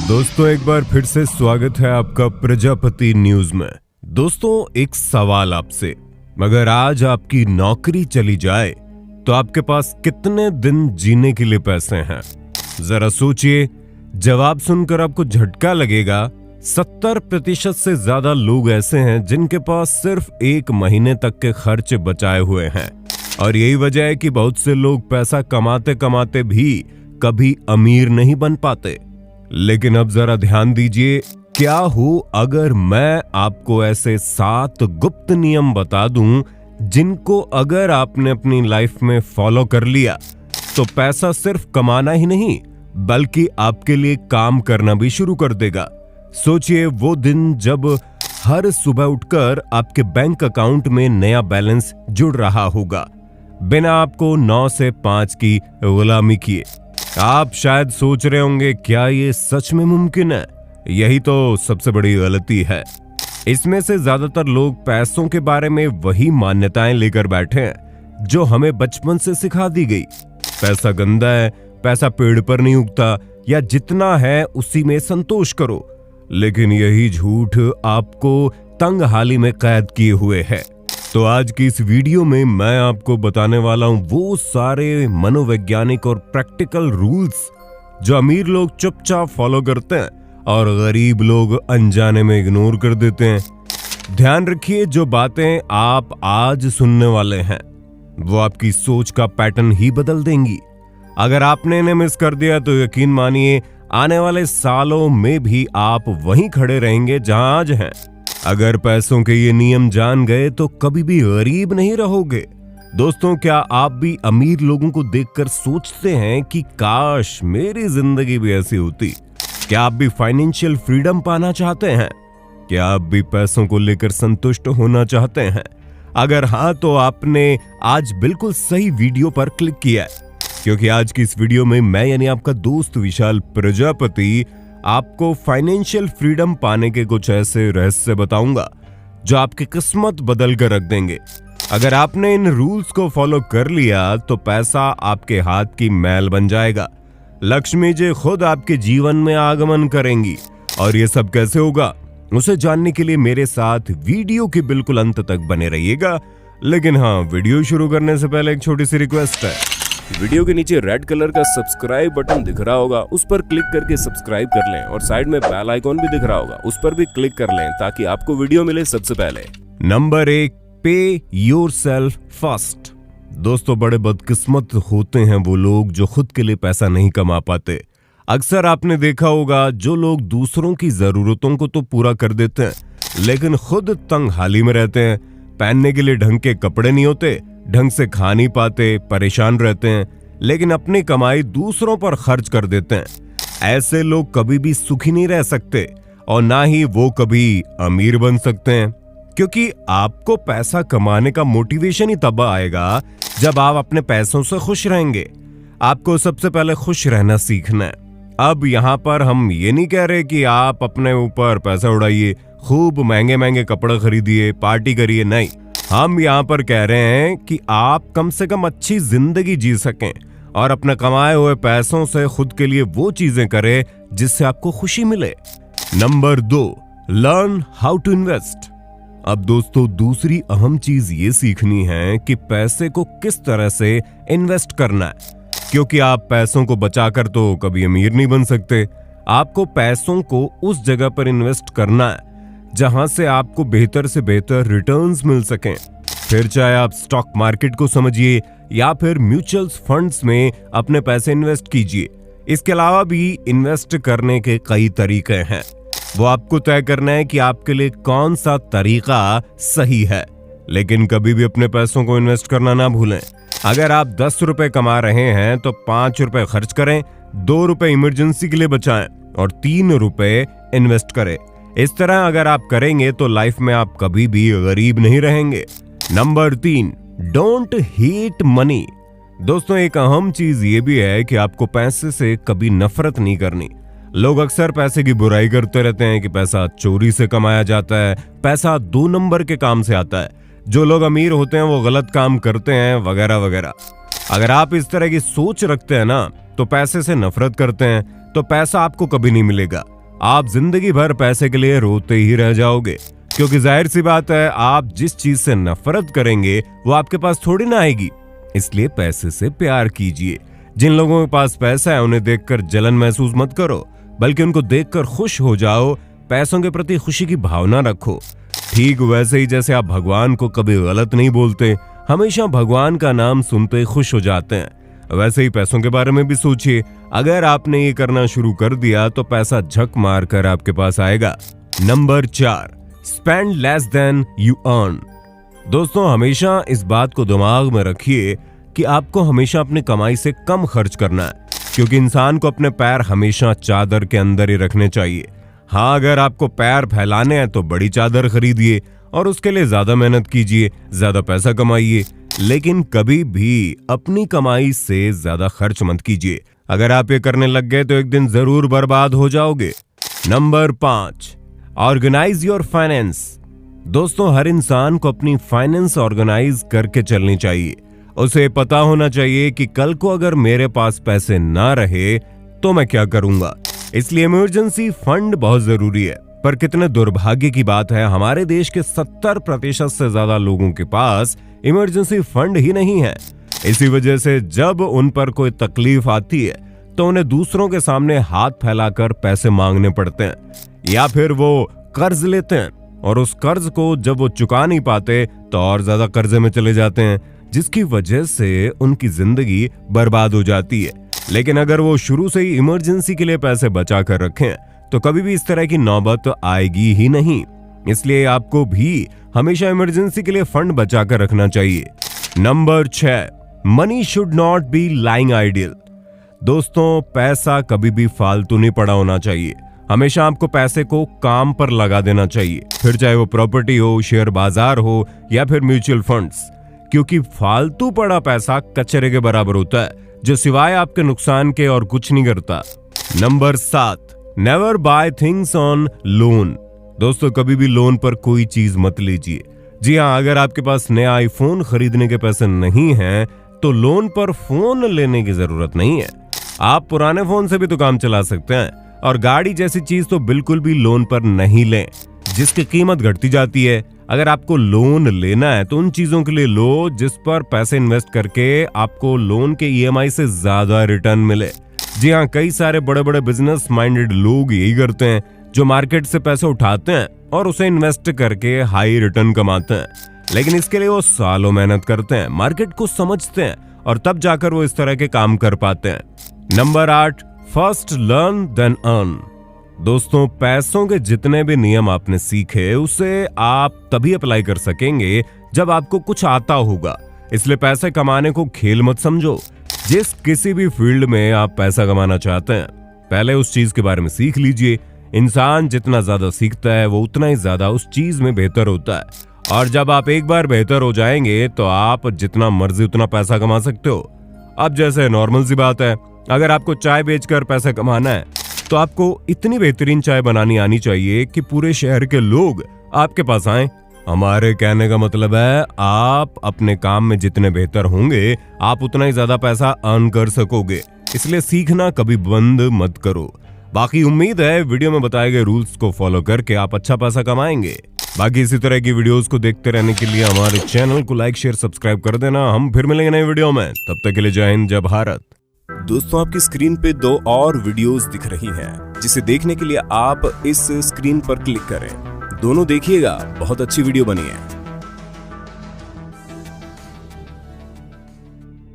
दोस्तों एक बार फिर से स्वागत है आपका प्रजापति न्यूज में। दोस्तों एक सवाल आपसे, अगर आज आपकी नौकरी चली जाए तो आपके पास कितने दिन जीने के लिए पैसे हैं? जरा सोचिए। जवाब सुनकर आपको झटका लगेगा। 70% से ज्यादा लोग ऐसे हैं जिनके पास सिर्फ 1 महीने तक के खर्च बचाए हुए हैं। और यही वजह है कि बहुत से लोग पैसा कमाते कमाते भी कभी अमीर नहीं बन पाते। लेकिन अब जरा ध्यान दीजिए, क्या हो अगर मैं आपको ऐसे 7 गुप्त नियम बता दूं जिनको अगर आपने अपनी लाइफ में फॉलो कर लिया तो पैसा सिर्फ कमाना ही नहीं बल्कि आपके लिए काम करना भी शुरू कर देगा। सोचिए वो दिन जब हर सुबह उठकर आपके बैंक अकाउंट में नया बैलेंस जुड़ रहा होगा, बिना आपको 9 से 5 की गुलामी किए। आप शायद सोच रहे होंगे, क्या ये सच में मुमकिन है? यही तो सबसे बड़ी गलती है। इसमें से ज्यादातर लोग पैसों के बारे में वही मान्यताएं लेकर बैठे हैं जो हमें बचपन से सिखा दी गई। पैसा गंदा है, पैसा पेड़ पर नहीं उगता, या जितना है उसी में संतोष करो। लेकिन यही झूठ आपको तंग हाली में कैद किए हुए है। तो आज की इस वीडियो में मैं आपको बताने वाला हूं वो सारे मनोवैज्ञानिक और प्रैक्टिकल रूल्स जो अमीर लोग चुपचाप फॉलो करते हैं और गरीब लोग अनजाने में इग्नोर कर देते हैं। ध्यान रखिए, जो बातें आप आज सुनने वाले हैं वो आपकी सोच का पैटर्न ही बदल देंगी। अगर आपने इन्हें मिस कर दिया तो यकीन मानिए आने वाले सालों में भी आप वहीं खड़े रहेंगे जहां आज हैं। अगर पैसों के ये नियम जान गए तो कभी भी गरीब नहीं रहोगे। दोस्तों, क्या आप भी अमीर लोगों को देखकर सोचते हैं कि काश मेरी जिंदगी भी ऐसी होती? क्या आप भी फाइनेंशियल फ्रीडम पाना चाहते हैं? क्या आप भी पैसों को लेकर संतुष्ट होना चाहते हैं? अगर हाँ तो आपने आज बिल्कुल सही वीडियो पर क्लिक किया है, क्योंकि आज की इस वीडियो में मैं यानी आपका दोस्त विशाल प्रजापति आपको फाइनेंशियल फ्रीडम पाने के कुछ ऐसे रहस्य बताऊंगा जो आपकी किस्मत बदल कर रख देंगे। अगर आपने इन रूल्स को फॉलो कर लिया तो पैसा आपके हाथ की मैल बन जाएगा। लक्ष्मी जी खुद आपके जीवन में आगमन करेंगी। और ये सब कैसे होगा उसे जानने के लिए मेरे साथ वीडियो के बिल्कुल अंत तक बने रहिएगा। लेकिन हाँ, वीडियो शुरू करने से पहले एक छोटी सी रिक्वेस्ट है। वीडियो के नीचे रेड कलर का सब्सक्राइब बटन दिख रहा होगा, उस पर क्लिक करके सब्सक्राइब कर लें। और साइड में बेल आइकॉन भी दिख रहा होगा, उस पर भी क्लिक कर लें ताकि आपको वीडियो मिले सबसे पहले। नंबर 1, पे योरसेल्फ फर्स्ट। दोस्तों, बड़े बदकिस्मत होते हैं वो लोग जो खुद के लिए पैसा नहीं कमा पाते। अक्सर आपने देखा होगा जो लोग दूसरों की जरूरतों को तो पूरा कर देते हैं लेकिन खुद तंग हाली में रहते हैं। पहनने के लिए ढंग के कपड़े नहीं होते, ढंग से खा नहीं पाते, परेशान रहते हैं, लेकिन अपनी कमाई दूसरों पर खर्च कर देते हैं। ऐसे लोग कभी भी सुखी नहीं रह सकते और ना ही वो कभी अमीर बन सकते हैं, क्योंकि आपको पैसा कमाने का मोटिवेशन ही तब आएगा जब आप अपने पैसों से खुश रहेंगे। आपको सबसे पहले खुश रहना सीखना है। अब यहाँ पर हम ये नहीं कह रहे कि आप अपने ऊपर पैसा उड़ाइए, खूब महंगे महंगे कपड़े खरीदिए, पार्टी करिए, नहीं। हम यहाँ पर कह रहे हैं कि आप कम से कम अच्छी जिंदगी जी सकें और अपने कमाए हुए पैसों से खुद के लिए वो चीजें करें जिससे आपको खुशी मिले। Number 2, learn how to invest. अब दोस्तों, दूसरी अहम चीज ये सीखनी है कि पैसे को किस तरह से इन्वेस्ट करना है, क्योंकि आप पैसों को बचाकर तो कभी अमीर नहीं बन सकते। आपको पैसों को उस जगह पर इन्वेस्ट करना है जहां से आपको बेहतर से बेहतर रिटर्न्स मिल सकें। फिर चाहे आप स्टॉक मार्केट को समझिए या फिर म्यूचुअल फंड्स में अपने पैसे इन्वेस्ट कीजिए। इसके अलावा भी इन्वेस्ट करने के कई तरीके हैं। वो आपको तय करना है कि आपके लिए कौन सा तरीका सही है। लेकिन कभी भी अपने पैसों को इन्वेस्ट करना ना भूलें। अगर आप 10 रुपए कमा रहे हैं तो 5 रुपए खर्च करें, 2 रुपए इमरजेंसी के लिए बचाएं और 3 रुपए इन्वेस्ट करें। इस तरह अगर आप करेंगे तो लाइफ में आप कभी भी गरीब नहीं रहेंगे। Number 3, don't hate money. दोस्तों, एक अहम चीज ये भी है कि आपको पैसे से कभी नफरत नहीं करनी। लोग अक्सर पैसे की बुराई करते रहते हैं कि पैसा चोरी से कमाया जाता है, पैसा 2 नंबर के काम से आता है, जो लोग अमीर होते हैं वो गलत काम करते हैं, वगैरह वगैरह। अगर आप इस तरह की सोच रखते हैं ना तो पैसे से नफरत करते हैं तो पैसा आपको कभी नहीं मिलेगा। आप जिंदगी भर पैसे के लिए रोते ही रह जाओगे, क्योंकि जाहिर सी बात है आप जिस चीज से नफरत करेंगे वो आपके पास थोड़ी ना आएगी। इसलिए पैसे से प्यार कीजिए। जिन लोगों के पास पैसा है उन्हें देखकर जलन महसूस मत करो, बल्कि उनको देखकर खुश हो जाओ। पैसों के प्रति खुशी की भावना रखो। ठीक वैसे ही जैसे आप भगवान को कभी गलत नहीं बोलते, हमेशा भगवान का नाम सुनते खुश हो जाते हैं, वैसे ही पैसों के बारे में भी सोचिए। अगर आपने ये करना शुरू कर दिया तो पैसा झक मार कर आपके पास आएगा। Number 4, spend less than you earn. दोस्तों, हमेशा इस बात को दिमाग में रखिए कि आपको हमेशा अपनी कमाई से कम खर्च करना है, क्योंकि इंसान को अपने पैर हमेशा चादर के अंदर ही रखने चाहिए। हाँ, अगर आपको पैर फैलाने हैं तो बड़ी चादर खरीदिए और उसके लिए ज्यादा मेहनत कीजिए, ज्यादा पैसा कमाइए, लेकिन कभी भी अपनी कमाई से ज्यादा खर्च मत कीजिए। अगर आप ये करने लग गए तो एक दिन जरूर बर्बाद हो जाओगे। Number 5, organise your finance. दोस्तों, हर इंसान को अपनी फाइनेंस ऑर्गेनाइज करके चलनी चाहिए। उसे पता होना चाहिए कि कल को अगर मेरे पास पैसे ना रहे तो मैं क्या करूंगा। इसलिए इमरजेंसी फंड बहुत जरूरी है। पर कितने दुर्भाग्य की बात है, हमारे देश के 70% से ज्यादा लोगों के पास इमरजेंसी फंड ही नहीं है। इसी वजह से जब उन पर कोई तकलीफ आती है तो उन्हें दूसरों के सामने हाथ फैलाकर पैसे मांगने पड़ते हैं, या फिर वो कर्ज लेते हैं और उस कर्ज को जब वो चुका नहीं पाते तो और ज्यादा कर्जे में चले जाते हैं, जिसकी वजह से उनकी जिंदगी बर्बाद हो जाती है। लेकिन अगर वो शुरू से ही इमरजेंसी के लिए पैसे बचा कर रखें तो कभी भी इस तरह की नौबत आएगी ही नहीं। इसलिए आपको भी हमेशा इमरजेंसी के लिए फंड बचा कर रखना चाहिए। Number 6, money should not be lying ideal. दोस्तों, पैसा कभी भी फालतू नहीं पड़ा होना चाहिए। हमेशा आपको पैसे को काम पर लगा देना चाहिए, फिर चाहे वो प्रॉपर्टी हो, शेयर बाजार हो या फिर म्यूचुअल फंड्स, क्योंकि फालतू पड़ा पैसा कचरे के बराबर होता है जो सिवाय आपके नुकसान के और कुछ नहीं करता। Number 7, never buy things on loan. दोस्तों, कभी भी लोन पर कोई चीज मत लीजिए। जी हाँ, अगर आपके पास नया आईफोन खरीदने के पैसे नहीं हैं तो लोन पर फोन लेने की जरूरत नहीं है। आप पुराने फोन से भी तो काम चला सकते हैं। और गाड़ी जैसी चीज तो बिल्कुल भी लोन पर नहीं लें, जिसकी कीमत घटती जाती है। अगर आपको लोन लेना है तो उन चीजों के लिए लो जिस पर पैसे इन्वेस्ट करके आपको लोन के ईएमआई से ज्यादा रिटर्न मिले। जी हाँ, कई सारे बड़े बड़े बिजनेस माइंडेड लोग यही करते हैं, जो मार्केट से पैसे उठाते हैं और उसे इन्वेस्ट करके हाई रिटर्न कमाते हैं। लेकिन इसके लिए वो सालों मेहनत करते हैं, मार्केट को समझते हैं और तब जाकर वो इस तरह के काम कर पाते हैं। Number 8, first learn then earn. दोस्तों, पैसों के जितने भी नियम आपने सीखे उसे आप तभी अप्लाई कर सकेंगे जब आपको कुछ आता होगा। इसलिए पैसे कमाने को खेल मत समझो। जिस किसी भी फील्ड में आप पैसा कमाना चाहते हैं, पहले उस चीज के बारे में सीख लीजिए। इंसान जितना ज्यादा सीखता है वो उतना ही ज्यादा उस चीज में बेहतर होता है। और जब आप एक बार बेहतर हो जाएंगे तो आप जितना मर्जी उतना पैसा कमा सकते हो। अब जैसे नॉर्मल सी बात है, अगर आपको चाय बेचकर पैसा कमाना है तो आपको इतनी बेहतरीन चाय बनानी आनी चाहिए कि पूरे शहर के लोग आपके पास आएं। हमारे कहने का मतलब है आप अपने काम में जितने बेहतर होंगे आप उतना ही ज्यादा पैसा अर्न कर सकोगे। इसलिए सीखना कभी बंद मत करो। बाकी उम्मीद है वीडियो में बताए गए रूल्स को फॉलो करके आप अच्छा पैसा कमाएंगे। बाकी इसी तरह की वीडियोस को देखते रहने के लिए हमारे चैनल को लाइक, शेयर, सब्सक्राइब कर देना। हम फिर मिलेंगे नए वीडियो में, तब तक के लिए जय हिंद, जय भारत। दोस्तों, आपकी स्क्रीन पे 2 और वीडियोस दिख रही हैं, जिसे देखने के लिए आप इस स्क्रीन पर क्लिक करें। दोनों देखिएगा, बहुत अच्छी वीडियो बनी है।